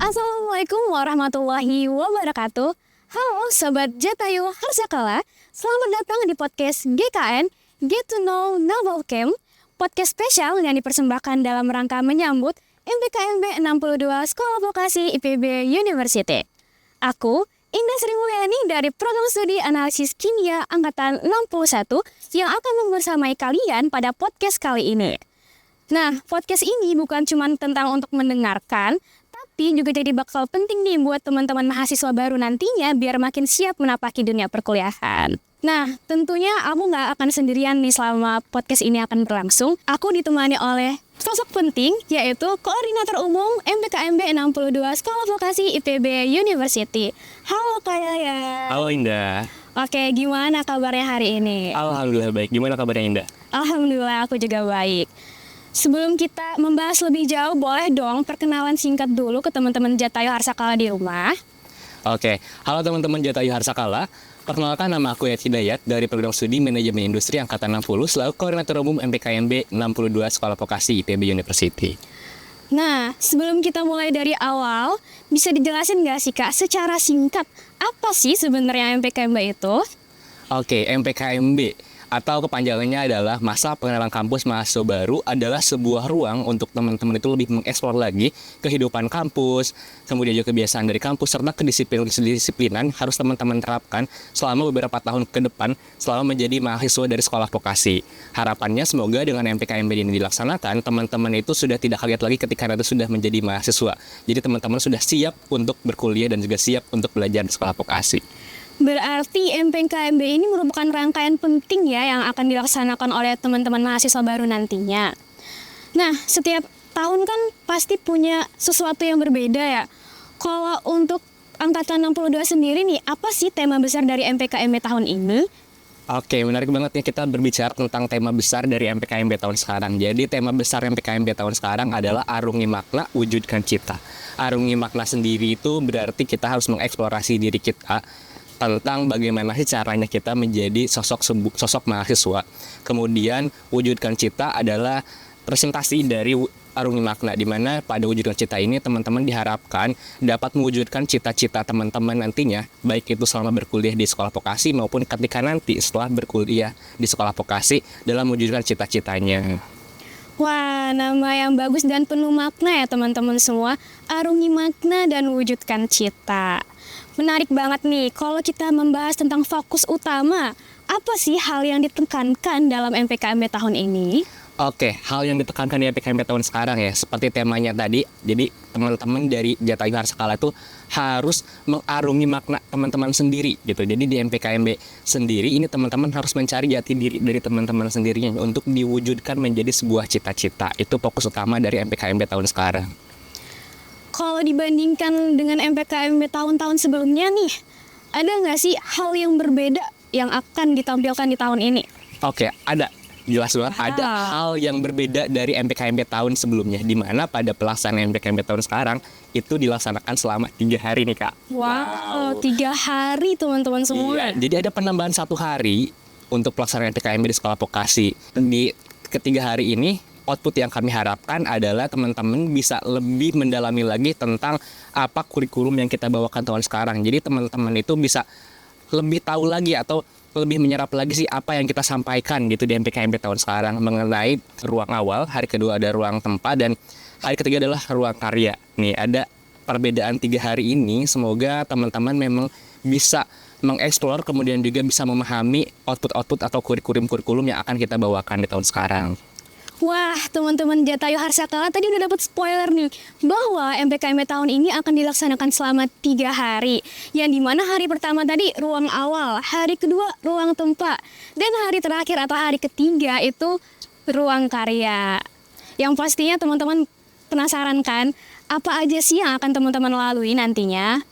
Assalamualaikum warahmatullahi wabarakatuh. Halo Sobat Jatayu Harsakala, selamat datang di podcast GKN, Get to Know Novel Camp, podcast spesial yang dipersembahkan dalam rangka menyambut MPKMB 62 Sekolah Vokasi IPB University. Aku, Indah Sri Mulyani dari Program Studi Analisis Kimia Angkatan 61 yang akan membersamai kalian pada podcast kali ini. Nah, podcast ini bukan cuma tentang untuk mendengarkan, tapi juga jadi bakal penting nih buat teman-teman mahasiswa baru nantinya biar makin siap menapaki dunia perkuliahan. Nah, tentunya aku nggak akan sendirian nih selama podcast ini akan berlangsung. Aku ditemani oleh sosok penting, yaitu Koordinator Umum MPKMB 62 Sekolah Vokasi IPB University. Halo Kak Yaya. Halo Indah. Oke, gimana kabarnya hari ini? Alhamdulillah baik. Gimana kabarnya Indah? Alhamdulillah aku juga baik. Sebelum kita membahas lebih jauh, boleh dong perkenalan singkat dulu ke teman-teman Jatayu Harsakala di rumah. Oke, halo teman-teman Jatayu Harsakala. Perkenalkan, nama aku Yat Hidayat dari Program Studi Manajemen Industri Angkatan 60 selaku Koordinator Umum MPKMB 62 Sekolah Vokasi IPB University. Nah, sebelum kita mulai dari awal, bisa dijelasin nggak sih Kak, secara singkat, apa sih sebenarnya MPKMB itu? Oke, MPKMB atau kepanjangannya adalah Masa Pengenalan Kampus Mahasiswa Baru adalah sebuah ruang untuk teman-teman itu lebih mengeksplor lagi kehidupan kampus, kemudian juga kebiasaan dari kampus, serta kedisiplinan harus teman-teman terapkan selama beberapa tahun ke depan selama menjadi mahasiswa dari sekolah vokasi. Harapannya semoga dengan MPKMB ini dilaksanakan, teman-teman itu sudah tidak kaget lagi ketika nanti sudah menjadi mahasiswa. Jadi teman-teman sudah siap untuk berkuliah dan juga siap untuk belajar di sekolah vokasi. Berarti MPKMB ini merupakan rangkaian penting ya yang akan dilaksanakan oleh teman-teman mahasiswa baru nantinya. Nah, setiap tahun kan pasti punya sesuatu yang berbeda ya. Kalau untuk Angkatan 62 sendiri nih, apa sih tema besar dari MPKMB tahun ini? Oke, menarik banget ya kita berbicara tentang tema besar dari MPKMB tahun sekarang. Jadi tema besar MPKMB tahun sekarang adalah Arungi Makna, Wujudkan Cita. Arungi makna sendiri itu berarti kita harus mengeksplorasi diri kita tentang bagaimana sih caranya kita menjadi sosok mahasiswa. Kemudian wujudkan cita adalah presentasi dari Arungi Makna, di mana pada wujudkan cita ini teman-teman diharapkan dapat mewujudkan cita-cita teman-teman nantinya, baik itu selama berkuliah di sekolah vokasi maupun ketika nanti setelah berkuliah di sekolah vokasi dalam mewujudkan cita-citanya. Wah, nama yang bagus dan penuh makna ya teman-teman semua. Arungi makna dan wujudkan cita. Menarik banget nih, kalau kita membahas tentang fokus utama, apa sih hal yang ditekankan dalam MPKMB tahun ini? Oke, hal yang ditekankan di MPKMB tahun sekarang ya, seperti temanya tadi, jadi teman-teman dari Jatayu Harsakala itu harus mengarungi makna teman-teman sendiri gitu. Jadi di MPKMB sendiri ini teman-teman harus mencari jati diri dari teman-teman sendirinya untuk diwujudkan menjadi sebuah cita-cita. Itu fokus utama dari MPKMB tahun sekarang. Kalau dibandingkan dengan MPKMB tahun-tahun sebelumnya nih, ada nggak sih hal yang berbeda yang akan ditampilkan di tahun ini? Oke, ada. Jelas banget ada hal yang berbeda dari MPKMB tahun sebelumnya, di mana pada pelaksanaan MPKMB tahun sekarang itu dilaksanakan selama 3 hari nih Kak. Wow, 3 hari teman-teman semua. Iya, jadi ada penambahan 1 hari untuk pelaksanaan MPKMB di sekolah vokasi. Di ketiga hari ini, output yang kami harapkan adalah teman-teman bisa lebih mendalami lagi tentang apa kurikulum yang kita bawakan tahun sekarang. Jadi teman-teman itu bisa lebih tahu lagi atau lebih menyerap lagi sih apa yang kita sampaikan gitu di MPKMB tahun sekarang mengenai ruang awal, hari kedua ada ruang tempat, dan hari ketiga adalah ruang karya. Nih ada perbedaan 3 hari ini, semoga teman-teman memang bisa mengeksplor kemudian juga bisa memahami output-output atau kurikulum-kurikulum yang akan kita bawakan di tahun sekarang. Wah, teman-teman Jatayu Harsakala tadi udah dapat spoiler nih bahwa MPKMB tahun ini akan dilaksanakan selama 3 hari. Yang dimana hari pertama tadi ruang awal, hari kedua ruang tempat, dan hari terakhir atau hari ketiga itu ruang karya. Yang pastinya teman-teman penasaran kan, apa aja sih yang akan teman-teman lalui nantinya?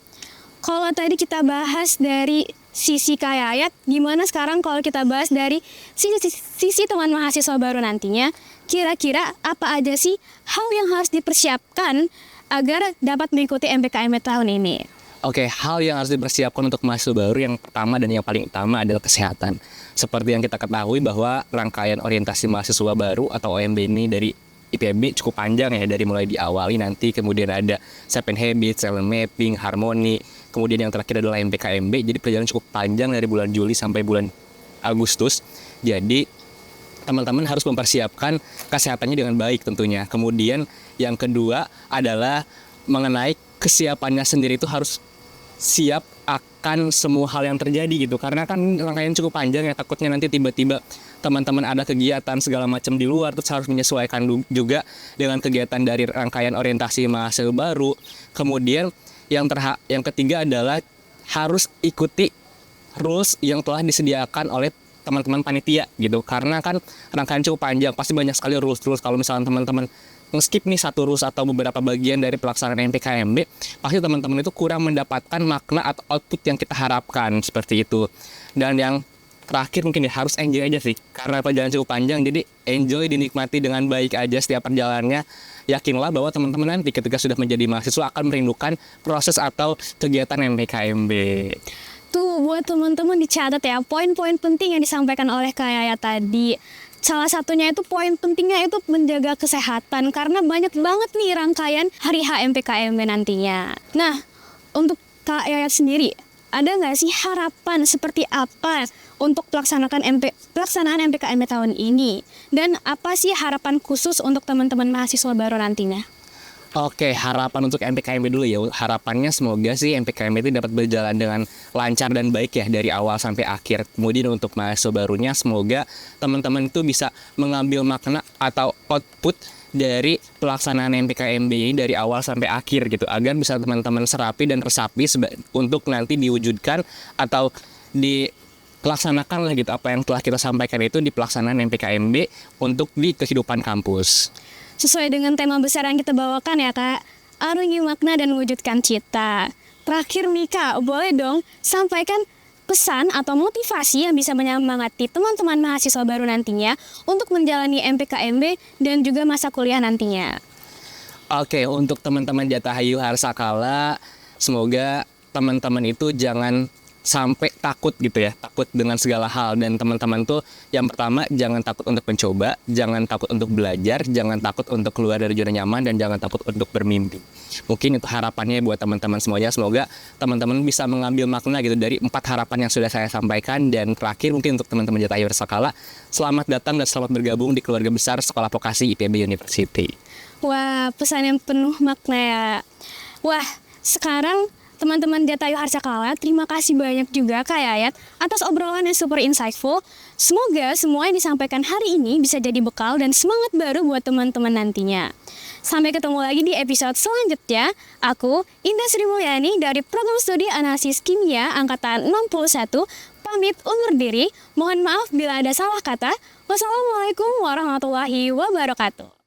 Kalau tadi kita bahas dari sisi Kak Yayat, gimana sekarang kalau kita bahas dari sisi teman mahasiswa baru nantinya? Kira-kira apa aja sih hal yang harus dipersiapkan agar dapat mengikuti MPKMB tahun ini? Oke, hal yang harus dipersiapkan untuk mahasiswa baru yang pertama dan yang paling utama adalah kesehatan. Seperti yang kita ketahui bahwa rangkaian orientasi mahasiswa baru atau OMB ini dari IPB cukup panjang ya, dari mulai diawali nanti kemudian ada 7 Habits, Silent Mapping, Harmony, kemudian yang terakhir adalah MPKMB. Jadi perjalanan cukup panjang dari bulan Juli sampai bulan Agustus. Jadi teman-teman harus mempersiapkan kesehatannya dengan baik tentunya. Kemudian yang kedua adalah mengenai kesiapannya sendiri, itu harus siap akan semua hal yang terjadi gitu. Karena kan rangkaian cukup panjang ya, takutnya nanti tiba-tiba teman-teman ada kegiatan segala macam di luar, terus harus menyesuaikan juga dengan kegiatan dari rangkaian orientasi mahasiswa baru. Kemudian yang ketiga adalah harus ikuti rules yang telah disediakan oleh teman-teman panitia gitu. Karena kan rangkaian cukup panjang, pasti banyak sekali rules. Kalau misalnya teman-teman nge-skip nih satu rules atau beberapa bagian dari pelaksanaan MPKMB, pasti teman-teman itu kurang mendapatkan makna atau output yang kita harapkan, seperti itu. Dan yang terakhir mungkin ya, harus enjoy aja sih, karena perjalanan cukup panjang, jadi enjoy, dinikmati dengan baik aja setiap perjalanannya. Yakinlah bahwa teman-teman nanti ketika sudah menjadi mahasiswa akan merindukan proses atau kegiatan MPKMB. Tuh buat teman-teman dicatat ya poin-poin penting yang disampaikan oleh Kak Yaya tadi. Salah satunya itu poin pentingnya itu menjaga kesehatan, karena banyak banget nih rangkaian hari H MPKMB nantinya. Nah, untuk Kak Yaya sendiri, ada nggak sih harapan seperti apa untuk pelaksanaan MPKMB tahun ini? Dan apa sih harapan khusus untuk teman-teman mahasiswa baru nantinya? Oke, harapan untuk MPKMB dulu ya. Harapannya semoga sih MPKMB itu dapat berjalan dengan lancar dan baik ya dari awal sampai akhir. Kemudian untuk mahasiswa barunya semoga teman-teman itu bisa mengambil makna atau output dari pelaksanaan MPKMB ini dari awal sampai akhir gitu, agar bisa teman-teman serapi dan resapi untuk nanti diwujudkan atau dilaksanakan lah gitu apa yang telah kita sampaikan itu di pelaksanaan MPKMB untuk di kehidupan kampus. Sesuai dengan tema besar yang kita bawakan ya Kak, arungi makna dan wujudkan cita. Terakhir nih Kak, boleh dong sampaikan pesan atau motivasi yang bisa menyemangati teman-teman mahasiswa baru nantinya untuk menjalani MPKMB dan juga masa kuliah nantinya. Oke, untuk teman-teman Jatahayu Harsakala, semoga teman-teman itu jangan sampai takut gitu ya, takut dengan segala hal. Dan teman-teman tuh yang pertama jangan takut untuk mencoba, jangan takut untuk belajar, jangan takut untuk keluar dari zona nyaman, dan jangan takut untuk bermimpi. Mungkin itu harapannya buat teman-teman semuanya. Semoga teman-teman bisa mengambil makna gitu dari 4 harapan yang sudah saya sampaikan. Dan terakhir mungkin untuk teman-teman Jatahayu Harsakala, selamat datang dan selamat bergabung di keluarga besar Sekolah Vokasi IPB University. Wah, pesan yang penuh makna ya. Wah, sekarang teman-teman Jatahayu Harsakala, terima kasih banyak juga Kak Yayat atas obrolan yang super insightful. Semoga semua yang disampaikan hari ini bisa jadi bekal dan semangat baru buat teman-teman nantinya. Sampai ketemu lagi di episode selanjutnya. Aku, Indah Sri Mulyani dari Program Studi Analisis Kimia Angkatan 61, pamit undur diri. Mohon maaf bila ada salah kata. Wassalamualaikum warahmatullahi wabarakatuh.